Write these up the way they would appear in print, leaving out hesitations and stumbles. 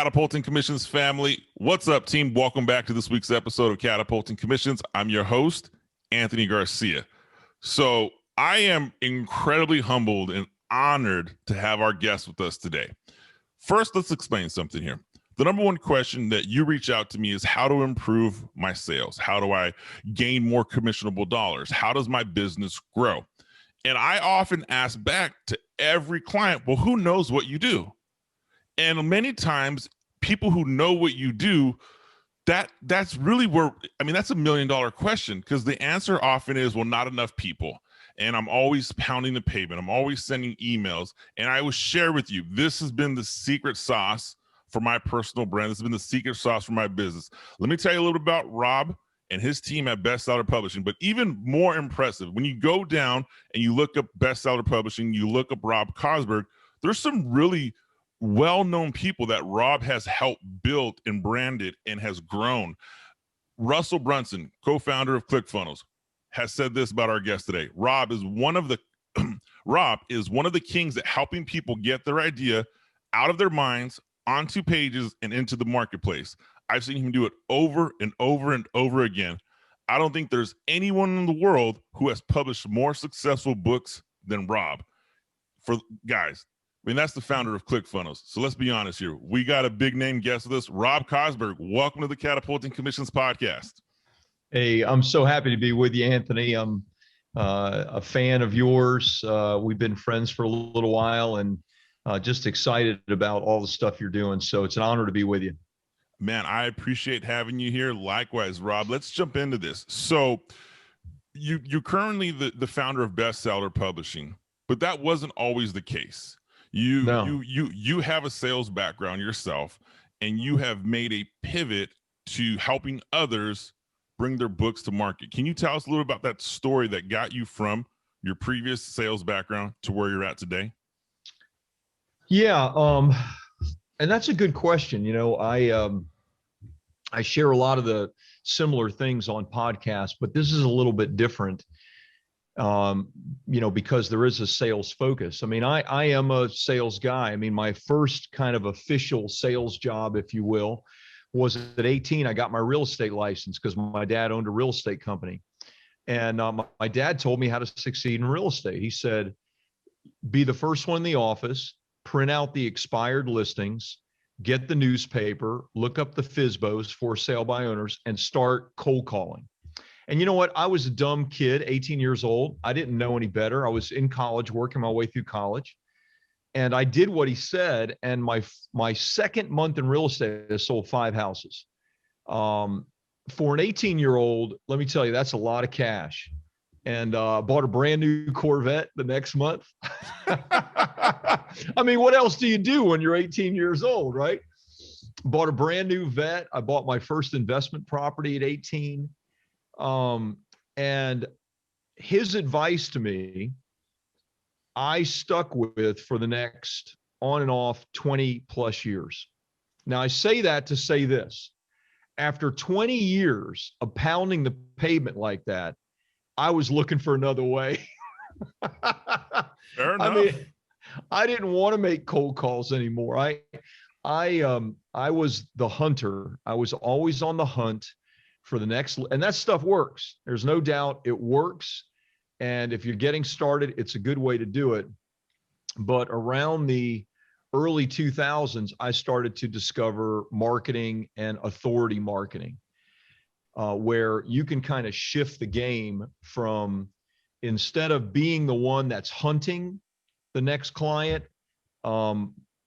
Catapulting Commissions family. What's up, team? Welcome back to this week's episode of Catapulting Commissions. I'm your host, Anthony Garcia. So I am incredibly humbled and honored to have our guest with us today. First, let's explain something here. The number one question that you reach out to me is how to improve my sales? How do I gain more commissionable dollars? How does my business grow? And I often ask back to every client, well, who knows what you do? And many times people who know what you do, that's really where, that's $1 million question, because the answer often is, well, not enough people. And I'm always pounding the pavement. I'm always sending emails. And I will share with you, this has been the secret sauce for my personal brand. This has been the secret sauce for my business. Let me tell you a little bit about Rob and his team at Bestseller Publishing. But even more impressive, when you go down and you look up Bestseller Publishing, you look up Rob Kosberg, there's some really well-known people that Rob has helped build and branded and has grown. Russell Brunson, co-founder of ClickFunnels, has said this about our guest today. Rob is one of the kings at helping people get their idea out of their minds, onto pages, and into the marketplace. I've seen him do it over and over and over again. I don't think there's anyone in the world who has published more successful books than Rob. That's the founder of ClickFunnels. So let's be honest here. We got a big name guest with us, Rob Kosberg. Welcome to the Catapulting Commissions Podcast. Hey, I'm so happy to be with you, Anthony. I'm a fan of yours. We've been friends for a little while, and just excited about all the stuff you're doing. So it's an honor to be with you. Man, I appreciate having you here. Likewise, Rob. Let's jump into this. So you're currently the founder of Bestseller Publishing, but that wasn't always the case. You have a sales background yourself, and you have made a pivot to helping others bring their books to market. Can you tell us a little about that story that got you from your previous sales background to where you're at today? Yeah, and that's a good question. I share a lot of the similar things on podcasts, but this is a little bit different. Because there is a sales focus. I am a sales guy. My first kind of official sales job, if you will, was at 18. I got my real estate license because my dad owned a real estate company. And my dad told me how to succeed in real estate. He said, be the first one in the office, print out the expired listings, get the newspaper, look up the FSBOs, for sale by owners, and start cold calling. And you know what? I was a dumb kid, 18 years old. I didn't know any better. I was in college, working my way through college. And I did what he said. And my second month in real estate, I sold 5 houses. For an 18-year-old, let me tell you, that's a lot of cash. And bought a brand new Corvette the next month. What else do you do when you're 18 years old, right? Bought a brand new Vet. I bought my first investment property at 18. And his advice to me, I stuck with for the next on and off 20 plus years. Now I say that to say this: after 20 years of pounding the pavement like that, I was looking for another way. Fair enough. I didn't want to make cold calls anymore. I was the hunter. I was always on the hunt for the next, and that stuff works. There's no doubt it works. And if you're getting started, it's a good way to do it. But around the early 2000s, I started to discover marketing and authority marketing, where you can kind of shift the game from, instead of being the one that's hunting the next client,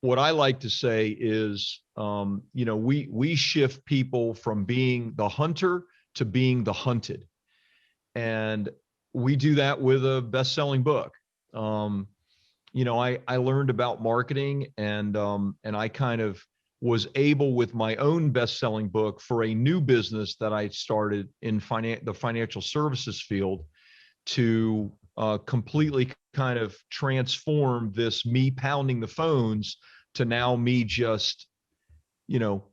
what I like to say is, we shift people from being the hunter to being the hunted. And we do that with a best-selling book. I learned about marketing, and I kind of was able, with my own best-selling book for a new business that I started in the financial services field, to completely kind of transform this me pounding the phones to now me just,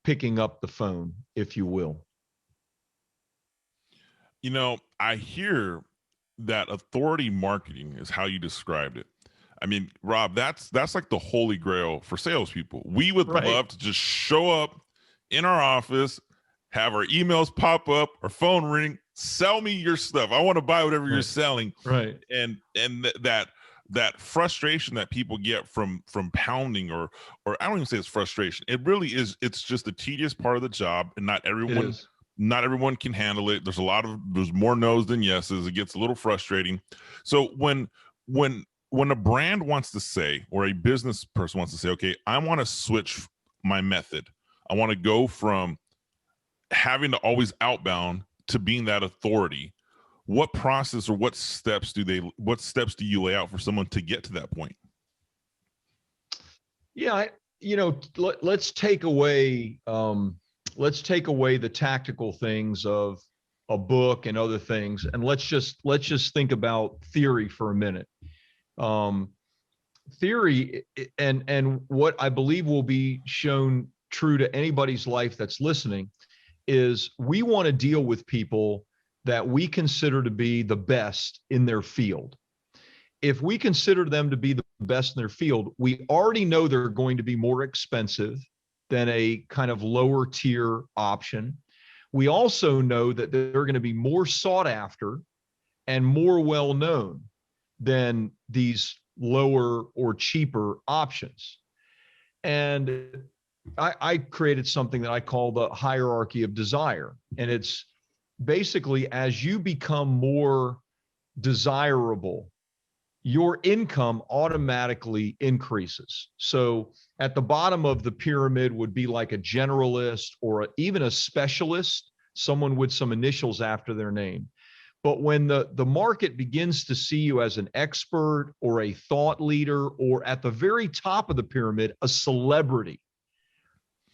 picking up the phone, if you will. I hear that authority marketing is how you described it. I mean, Rob, that's like the holy grail for salespeople. We would Right. love to just show up in our office, have our emails pop up, our phone ring, sell me your stuff. I want to buy whatever you're selling. Right. And that frustration that people get from pounding, or I don't even say it's frustration. It really is. It's just a tedious part of the job, and not everyone can handle it. There's more no's than yeses. It gets a little frustrating. So when a brand wants to say, or a business person wants to say, okay, I want to switch my method. I want to go from having to always outbound to being that authority. What process or what steps do you lay out for someone to get to that point? Yeah, let's take away the tactical things of a book and other things, and let's just think about theory for a minute. Theory and what I believe will be shown true to anybody's life that's listening is we want to deal with people that we consider to be the best in their field. If we consider them to be the best in their field, we already know they're going to be more expensive than a kind of lower tier option. We also know that they're going to be more sought after and more well known than these lower or cheaper options. And I created something that I call the hierarchy of desire. And it's basically, as you become more desirable, your income automatically increases. So at the bottom of the pyramid would be like a generalist or even a specialist, someone with some initials after their name. But when the market begins to see you as an expert or a thought leader, or at the very top of the pyramid, a celebrity,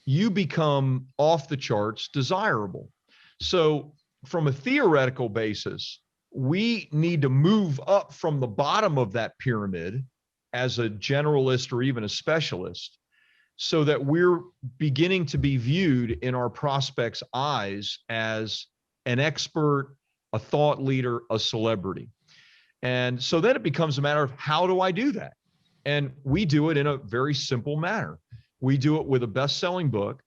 you become off the charts desirable. So from a theoretical basis, we need to move up from the bottom of that pyramid as a generalist or even a specialist, so that we're beginning to be viewed in our prospects' eyes as an expert, a thought leader, a celebrity. And so then it becomes a matter of, how do I do that? And we do it in a very simple manner. We do it with a best-selling book,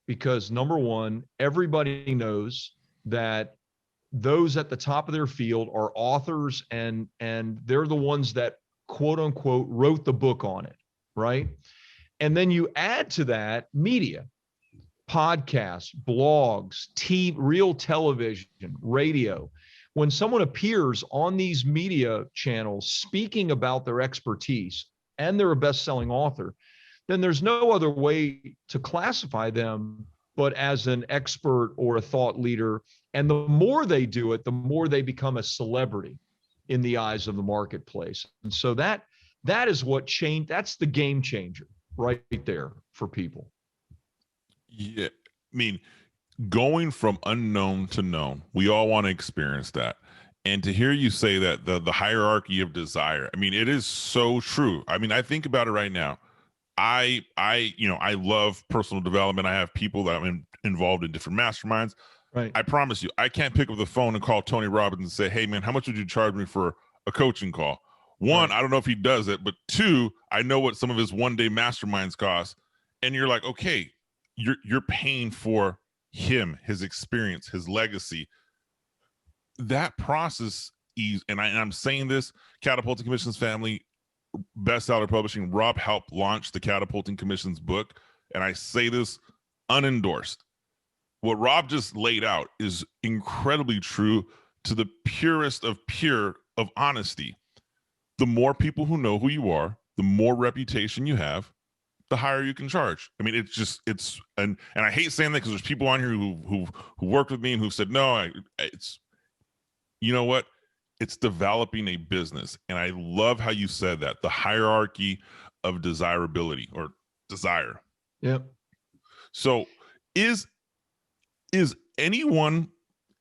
because number one, everybody knows that those at the top of their field are authors, and they're the ones that, quote unquote, wrote the book on it, right? And then you add to that media, podcasts, blogs, real television, radio. When someone appears on these media channels speaking about their expertise and they're a best-selling author, then there's no other way to classify them but as an expert or a thought leader. And the more they do it, the more they become a celebrity in the eyes of the marketplace. And so that is what changed. That's the game changer right there for people. Yeah. I mean, going from unknown to known, we all want to experience that. And to hear you say that the hierarchy of desire, I mean, it is so true. I mean, I think about it right now. I love personal development. I have people that I'm involved in different masterminds. Right. I promise you, I can't pick up the phone and call Tony Robbins and say, hey man, how much would you charge me for a coaching call? One, right. I don't know if he does it, but two, I know what some of his one-day masterminds cost. And you're like, okay, you're paying for him, his experience, his legacy. That process is, and I'm saying this, Catapulting Commissions family, bestseller publishing, Rob helped launch the Catapulting Commissions book. And I say this unendorsed. What Rob just laid out is incredibly true to the purest of honesty. The more people who know who you are, the more reputation you have, the higher you can charge. I mean, and I hate saying that because there's people on here who worked with me and who said, no, it's, you know what? It's developing a business. And I love how you said that, the hierarchy of desirability or desire. Yep. So is anyone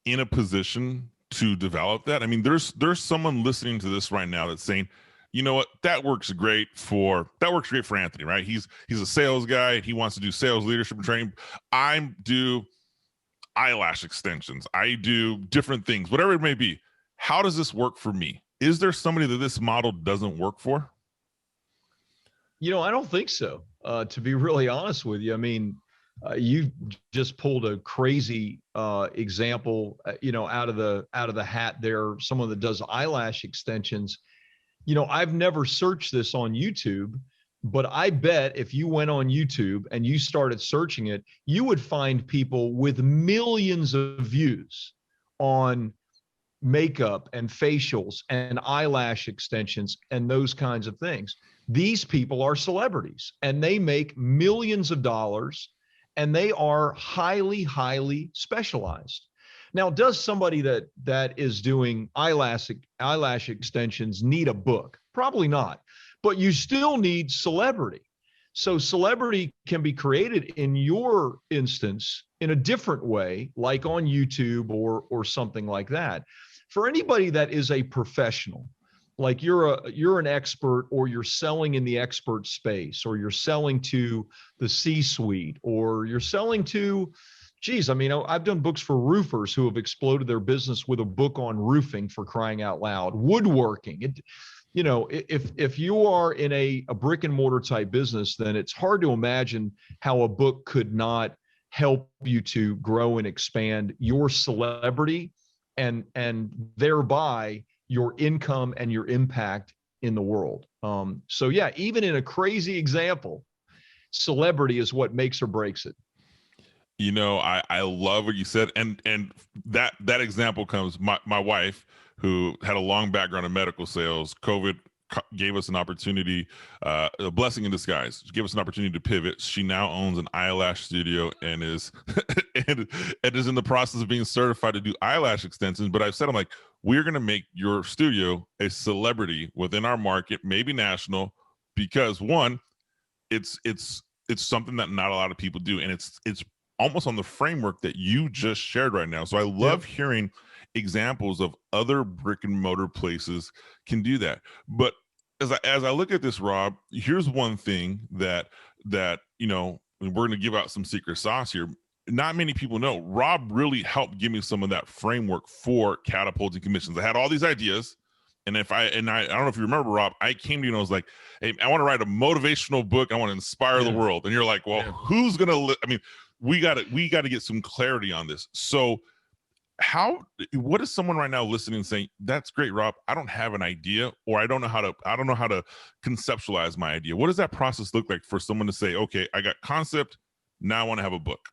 in a position to develop that? I mean, there's someone listening to this right now that's saying, you know what, that works great for Anthony, right? He's a sales guy. He wants to do sales leadership and training. I do eyelash extensions. I do different things, whatever it may be. How does this work for me? Is there somebody that this model doesn't work for? I don't think so. To be really honest with you, I mean, you just pulled a crazy example, out of the hat there. Someone that does eyelash extensions. I've never searched this on YouTube, but I bet if you went on YouTube and you started searching it, you would find people with millions of views on makeup and facials and eyelash extensions and those kinds of things. These people are celebrities and they make millions of dollars and they are highly, highly specialized. Now, does somebody that is doing eyelash extensions need a book? Probably not, but you still need celebrity. So celebrity can be created in your instance in a different way, like on YouTube or something like that. For anybody that is a professional, like you're an expert, or you're selling in the expert space, or you're selling to the C-suite, or you're selling to, geez, I mean, I've done books for roofers who have exploded their business with a book on roofing, for crying out loud. Woodworking. If you are in a brick and mortar type business, then it's hard to imagine how a book could not help you to grow and expand your celebrity and thereby your income and your impact in the world. So yeah, even in a crazy example, celebrity is what makes or breaks it. I love what you said. And that example comes, my wife, who had a long background in medical sales. COVID gave us an opportunity, a blessing in disguise. She gave us an opportunity to pivot. She now owns an eyelash studio and is and is in the process of being certified to do eyelash extensions. But I've said, I'm like, we're going to make your studio a celebrity within our market, maybe national, because one, it's something that not a lot of people do, and it's almost on the framework that you just shared right now. So I love hearing examples of other brick and mortar places can do that. But as I look at this, Rob, here's one thing that we're going to give out some secret sauce here. Not many people know. Rob really helped give me some of that framework for catapulting commissions. I had all these ideas, and I don't know if you remember, Rob, I came to you and I was like, hey, I want to write a motivational book. I want to inspire the world. And you're like, well, who's going to we got to get some clarity on this. So what is someone right now listening saying, that's great, Rob, I don't have an idea, or I don't know how to conceptualize my idea? What does that process look like for someone to say, okay, I got concept, now I want to have a book?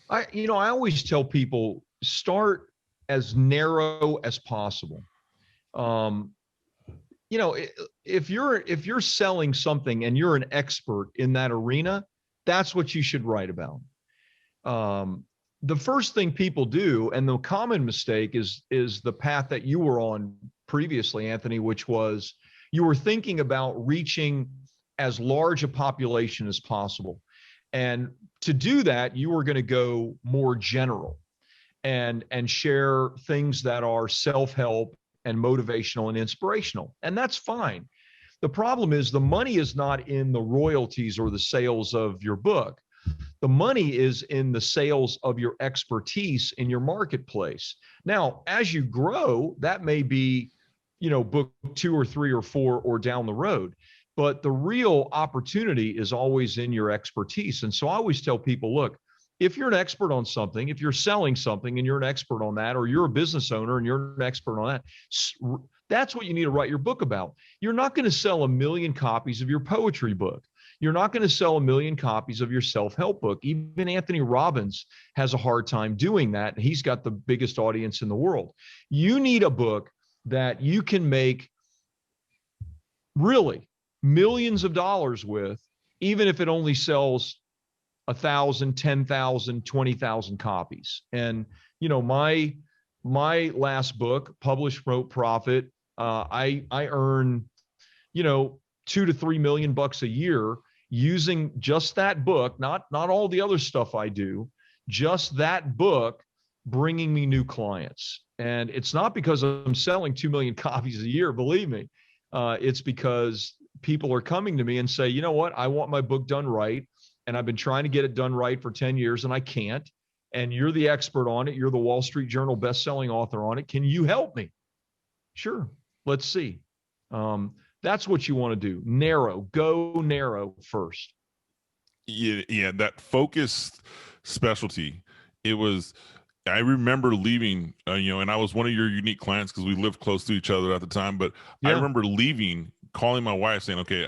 I always tell people, start as narrow as possible. If you're selling something and you're an expert in that arena, that's what you should write about. The first thing people do, and the common mistake, is the path that you were on previously, Anthony, which was you were thinking about reaching as large a population as possible. And to do that, you were going to go more general and share things that are self-help and motivational and inspirational. And that's fine. The problem is the money is not in the royalties or the sales of your book. The money is in the sales of your expertise in your marketplace. Now, as you grow, that may be, book 2 or 3 or 4 or down the road. But the real opportunity is always in your expertise. And so I always tell people, look, if you're an expert on something, if you're selling something and you're an expert on that, or you're a business owner and you're an expert on that, that's what you need to write your book about. You're not going to sell 1 million copies of your poetry book. You're not going to sell 1 million copies of your self-help book. Even Anthony Robbins has a hard time doing that. And he's got the biggest audience in the world. You need a book that you can make really millions of dollars with, even if it only sells 1,000, 10,000, 20,000 copies. And, my last book, Publish, Promote, Profit, I earn, $2 to $3 million a year using just that book, not all the other stuff I do, just that book bringing me new clients. And it's not because I'm selling 2 million copies a year, believe me. It's because people are coming to me and say, you know what, I want my book done right. And I've been trying to get it done right for 10 years and I can't. And you're the expert on it. You're the Wall Street Journal bestselling author on it. Can you help me? Sure. Let's see. That's what you want to do. Go narrow first. Yeah, that focused specialty. I remember leaving, and I was one of your unique clients because we lived close to each other at the time. But I remember leaving, calling my wife saying, okay,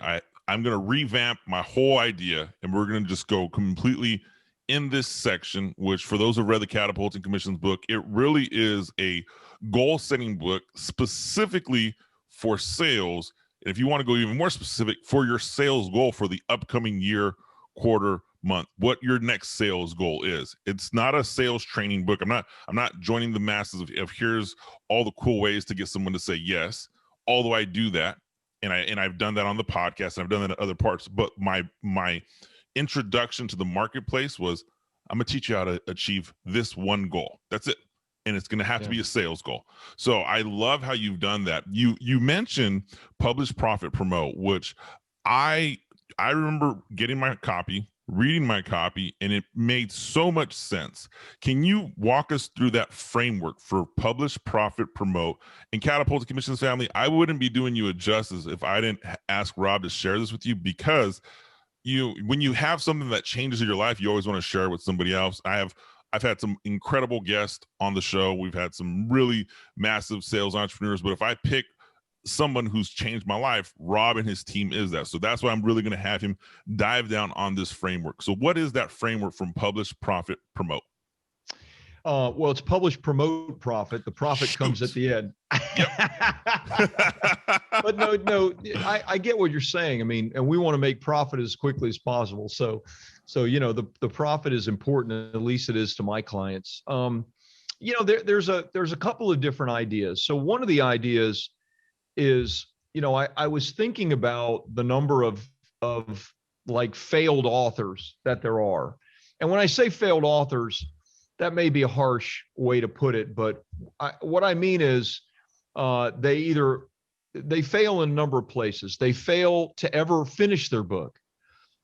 I'm going to revamp my whole idea and we're going to just go completely in this section, which for those who read the Catapulting Commissions book, it really is a goal setting book specifically for sales. And if you want to go even more specific, for your sales goal for the upcoming year, quarter, month, what your next sales goal is. It's not a sales training book. I'm not joining the masses of here's all the cool ways to get someone to say yes, although I do that. And I've done that on the podcast and I've done that in other parts. But my introduction to the marketplace was, I'm gonna teach you how to achieve this one goal. That's it. And it's going to have to be a sales goal. So I love how you've done that. You mentioned publish, profit, promote, which I remember getting my copy, reading my copy, and it made so much sense. Can you walk us through that framework for publish, profit, promote? And Catapulting Commissions family, I wouldn't be doing you a justice if I didn't ask Rob to share this with you, because when you have something that changes your life, you always want to share it with somebody else. I've had some incredible guests on the show. We've had some really massive sales entrepreneurs, but if I pick someone who's changed my life, Rob and his team is that. So that's why I'm really going to have him dive down on this framework. So what is that framework from publish, profit, promote? Well, it's publish, promote, profit. The profit comes at the end. But no, I get what you're saying. I mean, and we want to make profit as quickly as possible. So the profit is important. At least it is to my clients. There's a couple of different ideas. So one of the ideas is, I was thinking about the number of like failed authors that there are. And when I say failed authors, that may be a harsh way to put it, but what I mean is they fail in a number of places. They fail to ever finish their book,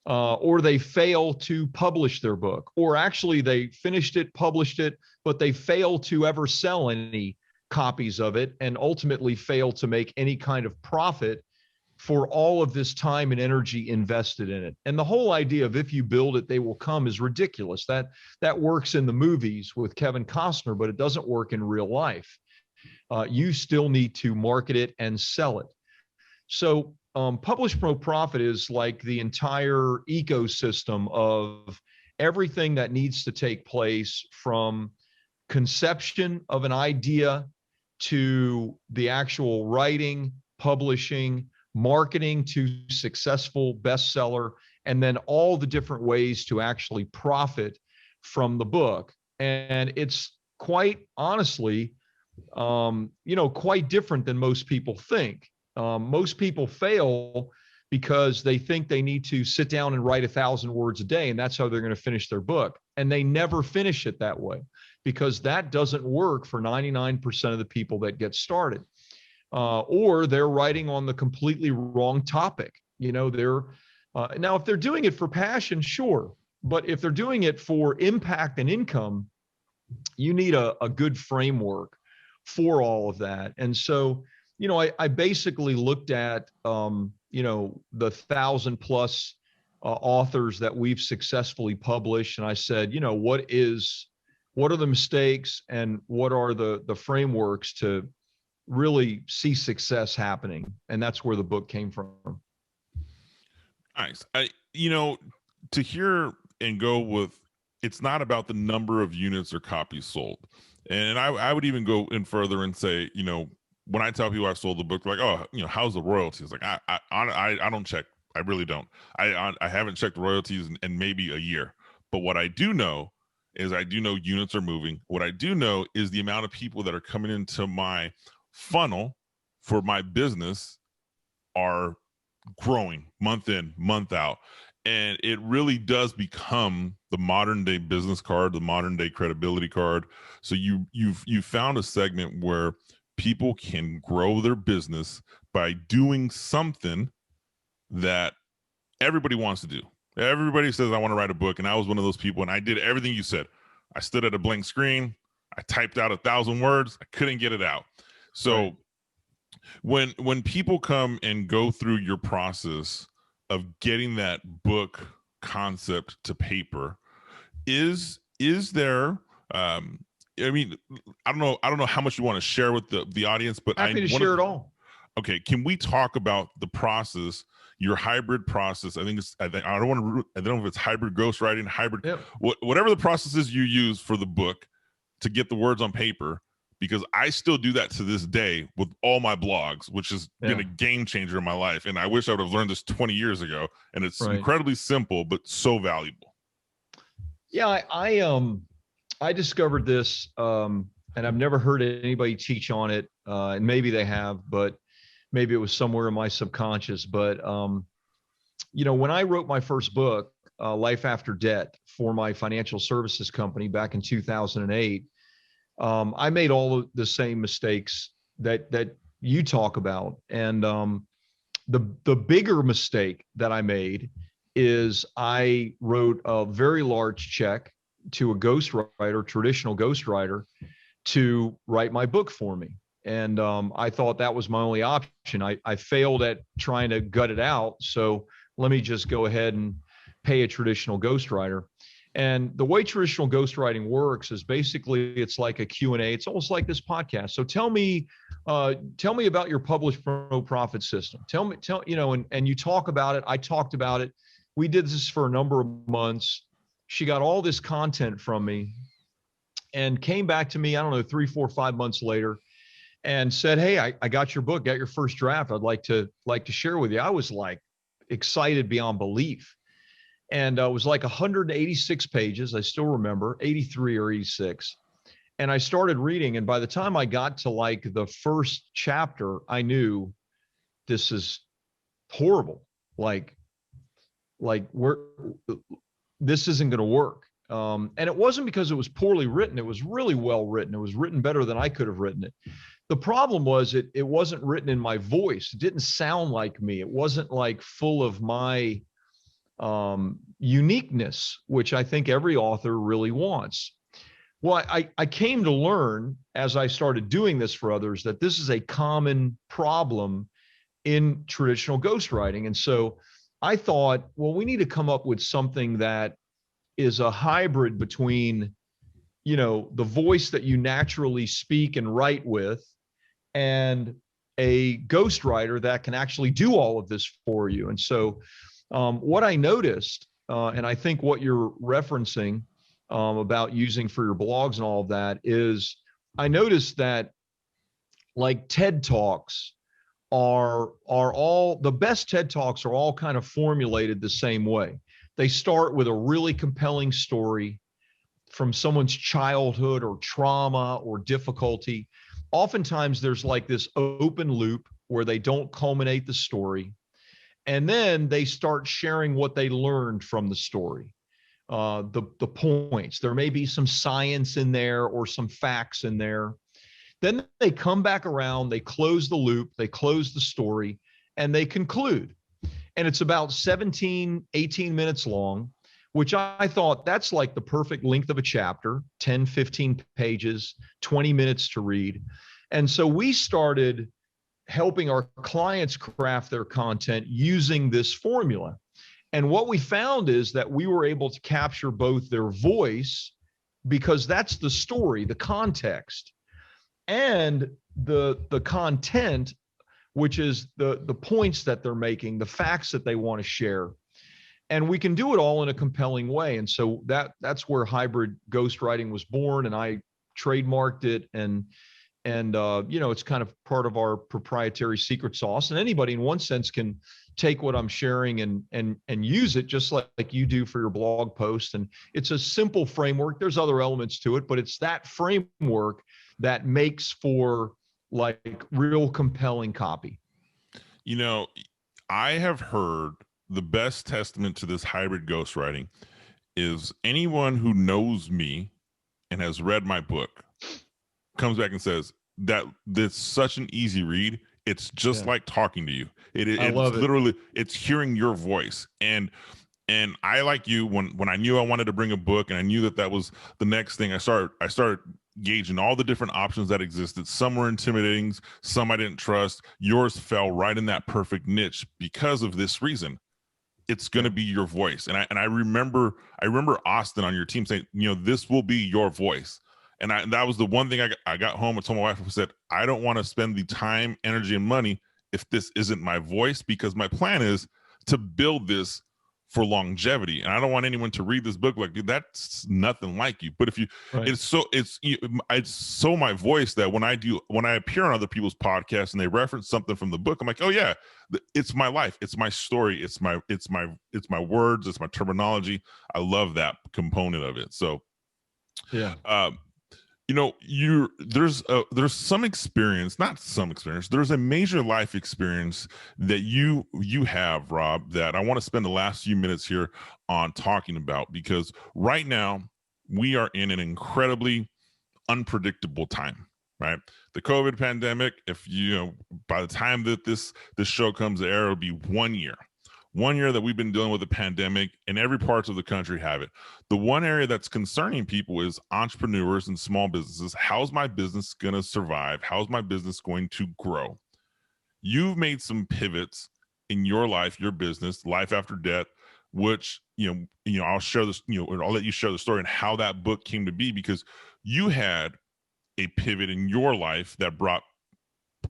or they fail to publish their book, or actually they finished it, published it, but they fail to ever sell any copies of it, and ultimately fail to make any kind of profit for all of this time and energy invested in it. And the whole idea of if you build it, they will come is ridiculous. That works in the movies with Kevin Costner, but it doesn't work in real life. You still need to market it and sell it. So publish, promote, profit is like the entire ecosystem of everything that needs to take place from conception of an idea to the actual writing, publishing, marketing to successful bestseller, and then all the different ways to actually profit from the book. And it's quite honestly, quite different than most people think. Most people fail because they think they need to sit down and write 1,000 words a day, and that's how they're going to finish their book. And they never finish it that way, because that doesn't work for 99% of the people that get started. Or they're writing on the completely wrong topic. Now if they're doing it for passion, sure. But if they're doing it for impact and income, you need a good framework for all of that. And so, I basically looked at, the 1,000+ authors that we've successfully published. And I said, what are the mistakes and what are the frameworks to really see success happening? And that's where the book came from. Nice. To hear and go with, it's not about the number of units or copies sold. And I would even go in further and say, when I tell people I've sold the book, they're like, oh, how's the royalties? Like, I don't check. I really don't. I haven't checked the royalties in maybe a year. But what I do know is I do know units are moving. What I do know is the amount of people that are coming into my funnel for my business are growing month in, month out. And it really does become the modern day business card, the modern day credibility card. So you've found a segment where people can grow their business by doing something that everybody wants to do. Everybody says, I want to write a book. And I was one of those people, and I did everything you said. I stood at a blank screen. I typed out 1,000 words. I couldn't get it out. So When people come and go through your process of getting that book concept to paper, is there I mean, I don't know how much you want to share with the audience, but Happy to share it all. Okay, can we talk about the process, your hybrid process? I don't know if it's hybrid ghostwriting, hybrid, yep. Whatever the process is you use for the book to get the words on paper, because I still do that to this day with all my blogs, which has been a game changer in my life. And I wish I would have learned this 20 years ago. And it's incredibly simple, but so valuable. Yeah, I discovered this, and I've never heard anybody teach on it, and maybe they have, but maybe it was somewhere in my subconscious. But when I wrote my first book, Life After Debt, for my financial services company back in 2008, I made all of the same mistakes that you talk about, and the bigger mistake that I made is I wrote a very large check to a ghostwriter, traditional ghostwriter, to write my book for me. And I thought that was my only option. I failed at trying to gut it out. So let me just go ahead and pay a traditional ghostwriter. And the way traditional ghostwriting works is basically it's like a Q&A. It's almost like this podcast. So tell me about your publish, promote, profit system. And you talk about it. I talked about it. We did this for a number of months. She got all this content from me and came back to me, I don't know, 3, 4, 5 months later, and said, "Hey, I got your book, got your first draft. I'd like to share with you." I was like excited beyond belief. And it was like 186 pages. I still remember, 83 or 86. And I started reading. And by the time I got to like the first chapter, I knew this is horrible. Like this isn't going to work. And it wasn't because it was poorly written. It was really well written. It was written better than I could have written it. The problem was it wasn't written in my voice. It didn't sound like me. It wasn't like full of my uniqueness, which I think every author really wants. Well, I came to learn as I started doing this for others that this is a common problem in traditional ghostwriting. And so I thought, well, we need to come up with something that is a hybrid between, the voice that you naturally speak and write with and a ghostwriter that can actually do all of this for you. And so what I noticed, and I think what you're referencing about using for your blogs and all of that, is I noticed that like TED Talks are all, the best TED Talks are all kind of formulated the same way. They start with a really compelling story from someone's childhood or trauma or difficulty. Oftentimes there's like this open loop where they don't culminate the story. And then they start sharing what they learned from the story, the points. There may be some science in there or some facts in there. Then they come back around, they close the loop, they close the story, and they conclude. And it's about 17, 18 minutes long, which I thought that's like the perfect length of a chapter, 10, 15 pages, 20 minutes to read. And so we started helping our clients craft their content using this formula. And what we found is that we were able to capture both their voice, because that's the story, the context, and the content, which is the points that they're making, the facts that they want to share. And we can do it all in a compelling way. And so that's where hybrid ghostwriting was born, and I trademarked it, and it's kind of part of our proprietary secret sauce. And anybody in one sense can take what I'm sharing and use it just like you do for your blog post. And it's a simple framework. There's other elements to it, but it's that framework that makes for like real compelling copy. I have heard the best testament to this hybrid ghostwriting is anyone who knows me and has read my book comes back and says that it's such an easy read. It's just like talking to you. It's literally, it's hearing your voice. And I, like you, when I knew I wanted to bring a book and I knew that was the next thing, I started gauging all the different options that existed. Some were intimidating, some I didn't trust. Yours fell right in that perfect niche because of this reason. It's going to be your voice. And I remember Austin on your team saying, this will be your voice. And that was the one thing I got home and told my wife, who said, I don't want to spend the time, energy, and money if this isn't my voice, because my plan is to build this for longevity. And I don't want anyone to read this book like, dude, that's nothing like you. But if you, right. it's so my voice that when I appear on other people's podcasts and they reference something from the book, I'm like, oh yeah, it's my life. It's my story. It's my words. It's my terminology. I love that component of it. So yeah. There's some experience, not some experience. There's a major life experience that you have, Rob, that I want to spend the last few minutes here on talking about, because right now we are in an incredibly unpredictable time, right? The COVID pandemic, by the time that this show comes to air, it'll be 1 year. 1 year that we've been dealing with the pandemic, and every parts of the country have it. The one area that's concerning people is entrepreneurs and small businesses. How's my business going to survive? How's my business going to grow? You've made some pivots in your life, your business, Life After Death, which, I'll share this, I'll let you share the story and how that book came to be, because you had a pivot in your life that brought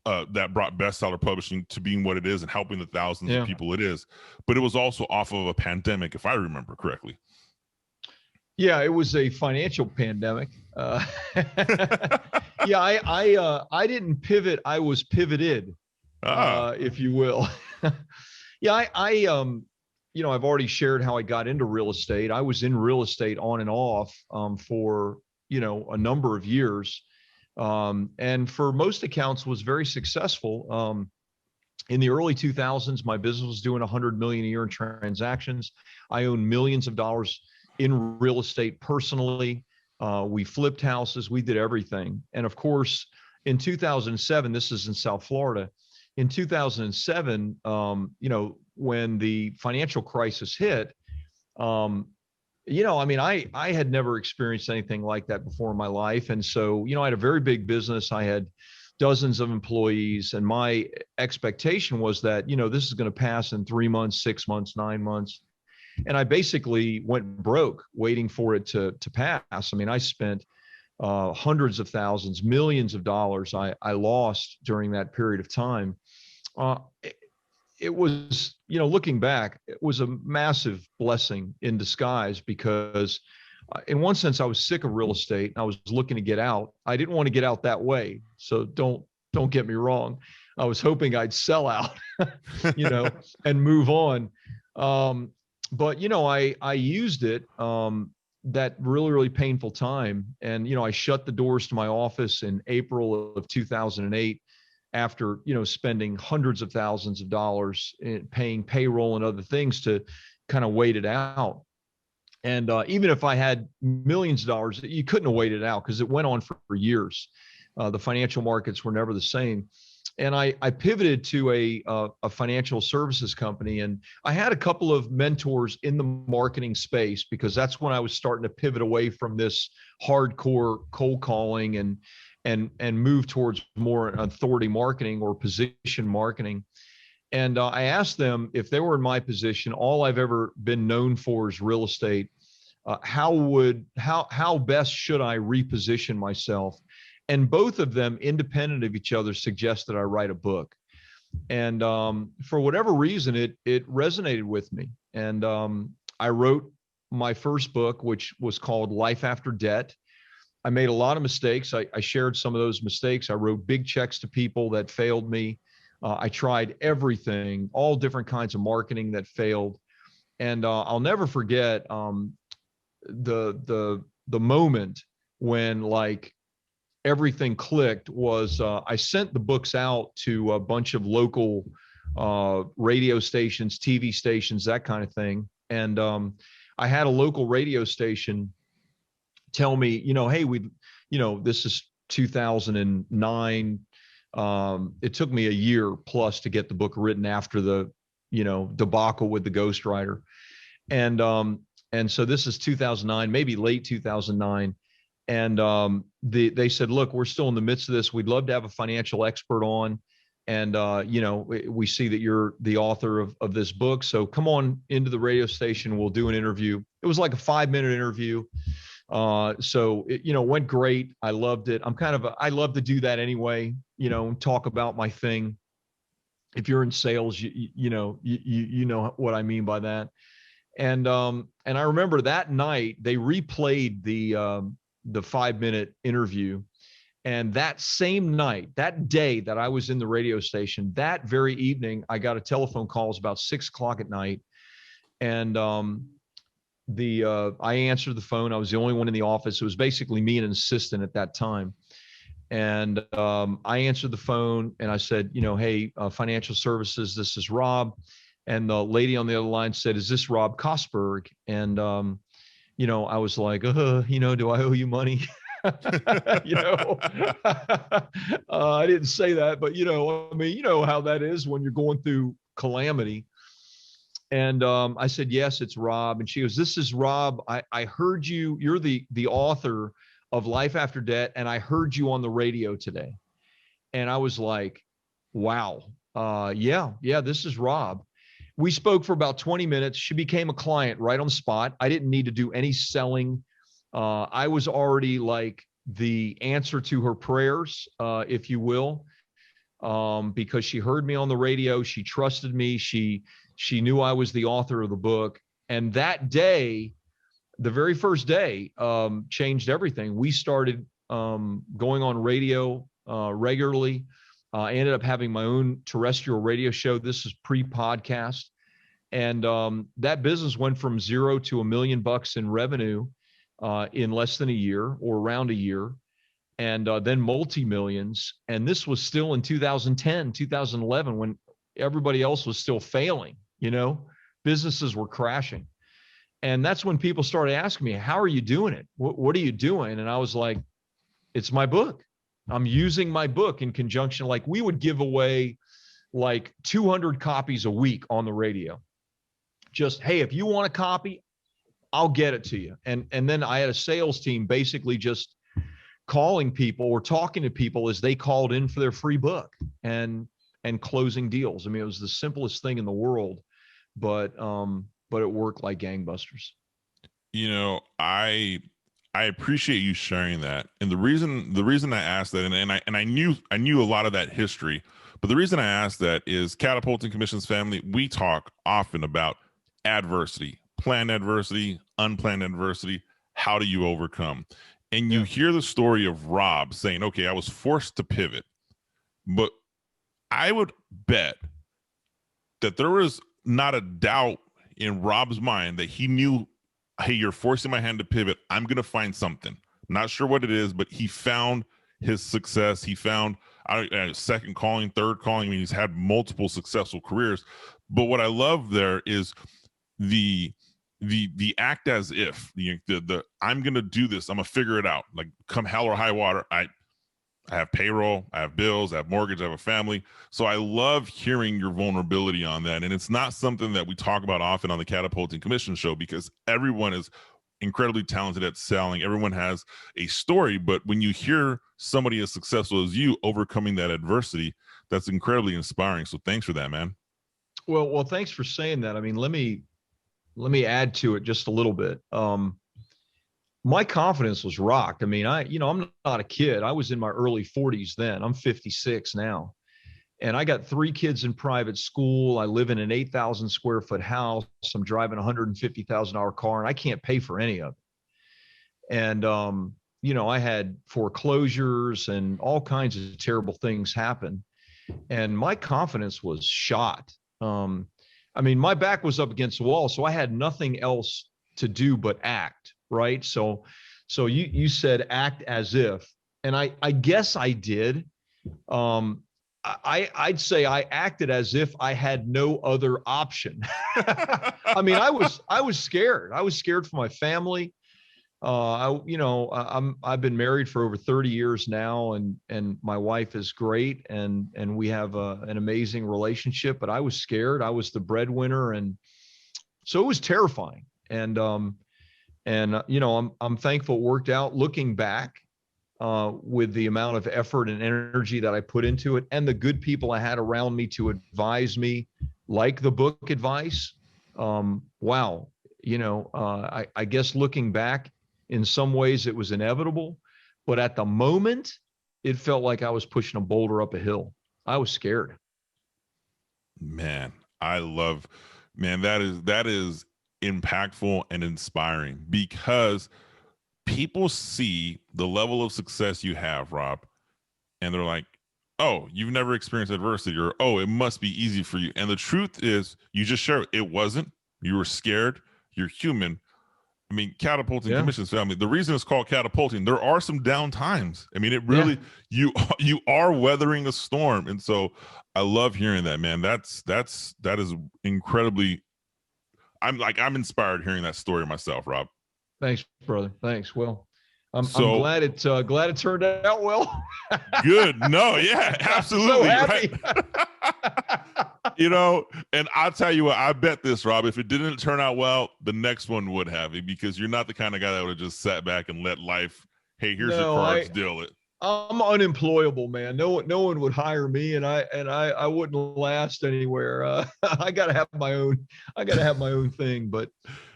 bestseller publishing to being what it is and helping the thousands of people it is. But it was also off of a pandemic, if I remember correctly. Yeah, it was a financial pandemic. Yeah, I didn't pivot. I was pivoted, if you will. Yeah, I've already shared how I got into real estate. I was in real estate on and off for, a number of years. And for most accounts was very successful. In the early 2000s, my business was doing 100 million a year in transactions. I owned millions of dollars in real estate personally. We flipped houses, we did everything. And of course, in 2007, this is in South Florida. In 2007, when the financial crisis hit, I had never experienced anything like that before in my life. And so, I had a very big business. I had dozens of employees, and my expectation was that, this is going to pass in 3 months, 6 months, 9 months. And I basically went broke waiting for it to pass. I spent hundreds of thousands, millions of dollars I lost during that period of time. It was, looking back, it was a massive blessing in disguise, because in one sense, I was sick of real estate and I was looking to get out. I didn't want to get out that way. So don't get me wrong. I was hoping I'd sell out, and move on. But, I used it, that really, really painful time. And, I shut the doors to my office in April of 2008. After, spending hundreds of thousands of dollars in paying payroll and other things to kind of wait it out. And even if I had millions of dollars, you couldn't have waited it out, because it went on for years. The financial markets were never the same. And I pivoted to a financial services company. And I had a couple of mentors in the marketing space, because that's when I was starting to pivot away from this hardcore cold calling and move towards more authority marketing or position marketing. And I asked them, if they were in my position, all I've ever been known for is real estate. How best should I reposition myself? And both of them, independent of each other, suggested I write a book. And for whatever reason, it resonated with me. And I wrote my first book, which was called Life After Debt. I made a lot of mistakes. I shared some of those mistakes. I wrote big checks to people that failed me. I tried everything, all different kinds of marketing that failed. And I'll never forget the moment when everything clicked was I sent the books out to a bunch of local radio stations, TV stations, that kind of thing. And I had a local radio station tell me, hey, this is 2009. It took me a year plus to get the book written after the, debacle with the ghostwriter. And so this is 2009, maybe late 2009. And they said, look, we're still in the midst of this. We'd love to have a financial expert on. And, we see that you're the author of this book. So come on into the radio station. We'll do an interview. It was like a 5-minute interview. So it went great. I loved it. I love to do that anyway, talk about my thing. If you're in sales, you know what I mean by that. And I remember that night they replayed the 5-minute interview. And that same night, that day that I was in the radio station, that very evening, I got a telephone call. It was about 6:00 at night. And I answered the phone. I was the only one in the office. It was basically me and an assistant at that time. And I answered the phone and I said, hey, financial services, this is Rob. And the lady on the other line said, is this Rob Kosberg? And, I was like, do I owe you money? I didn't say that, but how that is when you're going through calamity. And I said, yes, it's Rob. And she goes, this is Rob. I heard you're the author of Life After Debt. And I heard you on the radio today. And I was like, wow. Yeah, this is Rob. We spoke for about 20 minutes. She became a client right on the spot. I didn't need to do any selling. I was already like the answer to her prayers, if you will, because she heard me on the radio. She trusted me. She knew I was the author of the book. And that day, the very first day, changed everything. We started going on radio regularly. I ended up having my own terrestrial radio show. This is pre-podcast. And that business went from $0 to $1 million in revenue in less than a year or around a year, and then multi-millions. And this was still in 2010, 2011, when everybody else was still failing, businesses were crashing. And that's when people started asking me, how are you doing it? What are you doing? And I was like, it's my book. I'm using my book in conjunction. Like we would give away like 200 copies a week on the radio. Just, hey, if you want a copy, I'll get it to you. And then I had a sales team basically just calling people or talking to people as they called in for their free book and closing deals. I mean, it was the simplest thing in the world, but it worked like gangbusters. I appreciate you sharing that. And the reason I asked that, and I knew a lot of that history, but the reason I asked that is Catapulting Commissions family, we talk often about adversity, planned adversity, unplanned adversity. How do you overcome? And you hear the story of Rob saying, okay, I was forced to pivot, but I would bet that there was not a doubt in Rob's mind that he knew, hey, you're forcing my hand to pivot. I'm going to find something. Not sure what it is, but he found his success. He found second calling, third calling. I mean, he's had multiple successful careers. But what I love there is the act as if the I'm going to do this. I'm going to figure it out. Like come hell or high water. I have payroll, I have bills, I have mortgage, I have a family. So I love hearing your vulnerability on that. And it's not something that we talk about often on the Catapulting Commission show because everyone is incredibly talented at selling. Everyone has a story, but when you hear somebody as successful as you overcoming that adversity, that's incredibly inspiring. So thanks for that, man. Well, thanks for saying that. I mean, let me add to it just a little bit. My confidence was rocked. I mean, I'm not a kid. I was in my early 40s then. I'm 56 now. And I got 3 kids in private school. I live in an 8,000 square foot house. I'm driving a $150,000 car and I can't pay for any of it. And, I had foreclosures and all kinds of terrible things happen. And my confidence was shot. I mean, my back was up against the wall, so I had nothing else to do but act, right? So you said act as if, and I guess I did. I'd say I acted as if I had no other option. I mean, I was scared. I was scared for my family. I've been married for over 30 years now, and my wife is great, and we have an amazing relationship. But I was scared. I was the breadwinner, and so it was terrifying. And And, I'm thankful it worked out. Looking back, with the amount of effort and energy that I put into it and the good people I had around me to advise me, like the book advice. Wow. I guess looking back, in some ways it was inevitable, but at the moment it felt like I was pushing a boulder up a hill. I was scared. Man, that is impactful and inspiring, because people see the level of success you have, Rob, and they're like, oh, you've never experienced adversity, or, oh, it must be easy for you. And the truth is, you just share it wasn't. You were scared. You're human. I mean, Catapulting Commissions family, the reason it's called Catapulting, there are some down times. I mean, it really, you are weathering a storm. And so I love hearing that, man. That is incredibly, I'm inspired hearing that story myself, Rob. Thanks, brother. Thanks. Well, I'm glad it turned out well. Good. No, yeah, absolutely. So happy. Right? And I'll tell you what, I bet this, Rob, if it didn't turn out well, the next one would have, because you're not the kind of guy that would have just sat back and let life, hey, here's your cards, deal it. I'm unemployable, man. No one would hire me, and I wouldn't last anywhere. I gotta have my own thing. But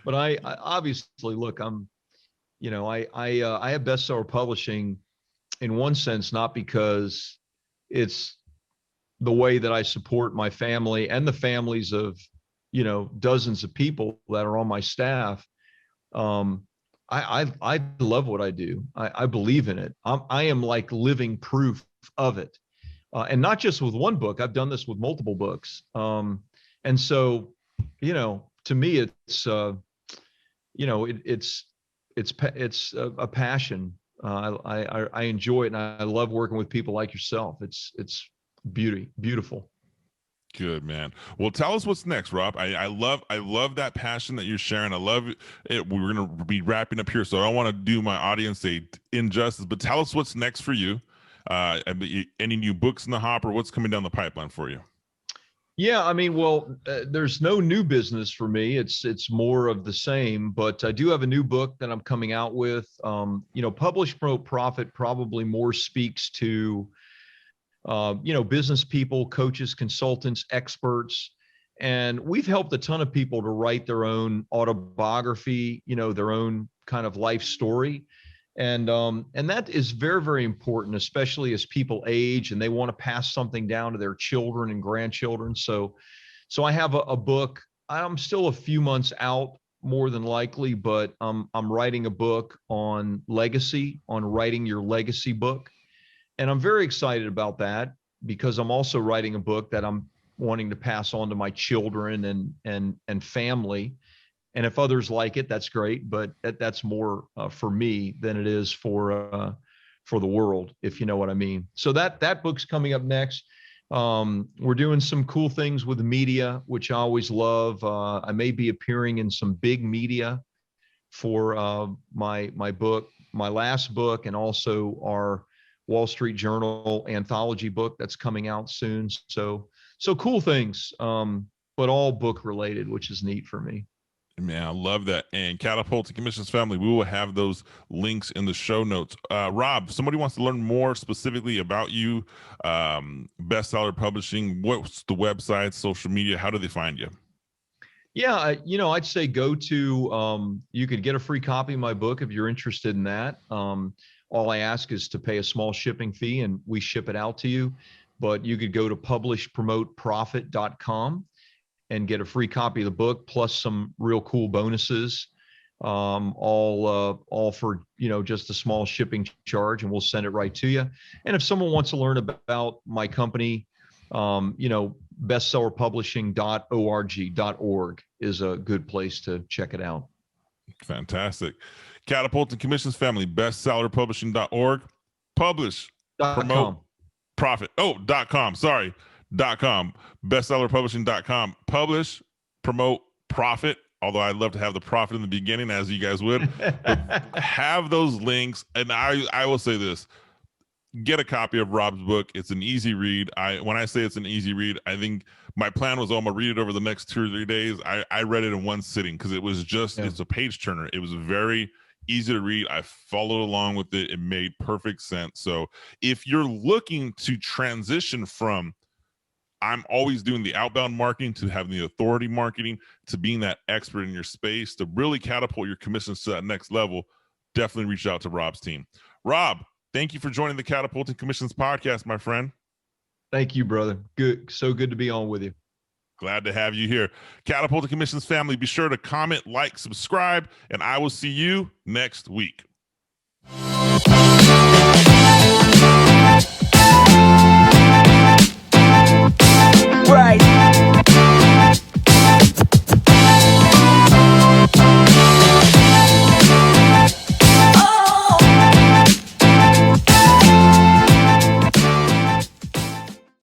I obviously, look, I have bestseller publishing in one sense, not because it's the way that I support my family and the families of, dozens of people that are on my staff. I love what I do. I believe in it. I am like living proof of it. And not just with one book. I've done this with multiple books. And so, to me, it's a passion. I enjoy it, and I love working with people like yourself. It's beautiful. Good, man. Well, tell us what's next, Rob. I love that passion that you're sharing. I love it. We're going to be wrapping up here, so I don't want to do my audience a injustice, but tell us what's next for you. Any new books in the hopper? What's coming down the pipeline for you? Yeah, I mean, well, there's no new business for me. It's more of the same, but I do have a new book that I'm coming out with. Publish, Promote, Profit probably more speaks to business people, coaches, consultants, experts. And we've helped a ton of people to write their own autobiography, their own kind of life story. And that is very, very important, especially as people age and they want to pass something down to their children and grandchildren. So I have a book. I'm still a few months out, more than likely, but I'm writing a book on legacy, on writing your legacy book. And I'm very excited about that, because I'm also writing a book that I'm wanting to pass on to my children and family. And if others like it, that's great. But that's more for me than it is for the world, if you know what I mean. So that book's coming up next. We're doing some cool things with the media, which I always love. I may be appearing in some big media for my book, my last book, and also our Wall Street Journal anthology book that's coming out soon. So cool things, but all book related, which is neat for me. Man, I love that. And Catapulting Commissions family, we will have those links in the show notes. Rob, if somebody wants to learn more specifically about you, bestseller publishing, what's the website, social media, how do they find you? Yeah, I'd say go to, you could get a free copy of my book if you're interested in that. All I ask is to pay a small shipping fee and we ship it out to you. But you could go to publishpromoteprofit.com and get a free copy of the book, plus some real cool bonuses, all for, just a small shipping charge, and we'll send it right to you. And if someone wants to learn about my company, bestsellerpublishing.org is a good place to check it out. Fantastic. Catapulting Commissions family, bestsellerpublishing.org, publish, promote, profit. .com. Sorry. .com, bestsellerpublishing.com, publish, promote, profit. Although I'd love to have the profit in the beginning, as you guys would, have those links. And I will say this, get a copy of Rob's book. It's an easy read. When I say it's an easy read, I think my plan was, I'm gonna read it over the next 2 or 3 days. I read it in one sitting because it was just, it's a page turner. It was very easy to read. I followed along with it. It made perfect sense. So if you're looking to transition from I'm always doing the outbound marketing to having the authority marketing to being that expert in your space to really catapult your commissions to that next level, definitely reach out to Rob's team. Rob, thank you for joining the Catapulting Commissions podcast, my friend. Thank you, brother. Good. So good to be on with you. Glad to have you here. Catapulting Commissions family, be sure to comment, like, subscribe, and I will see you next week. Right.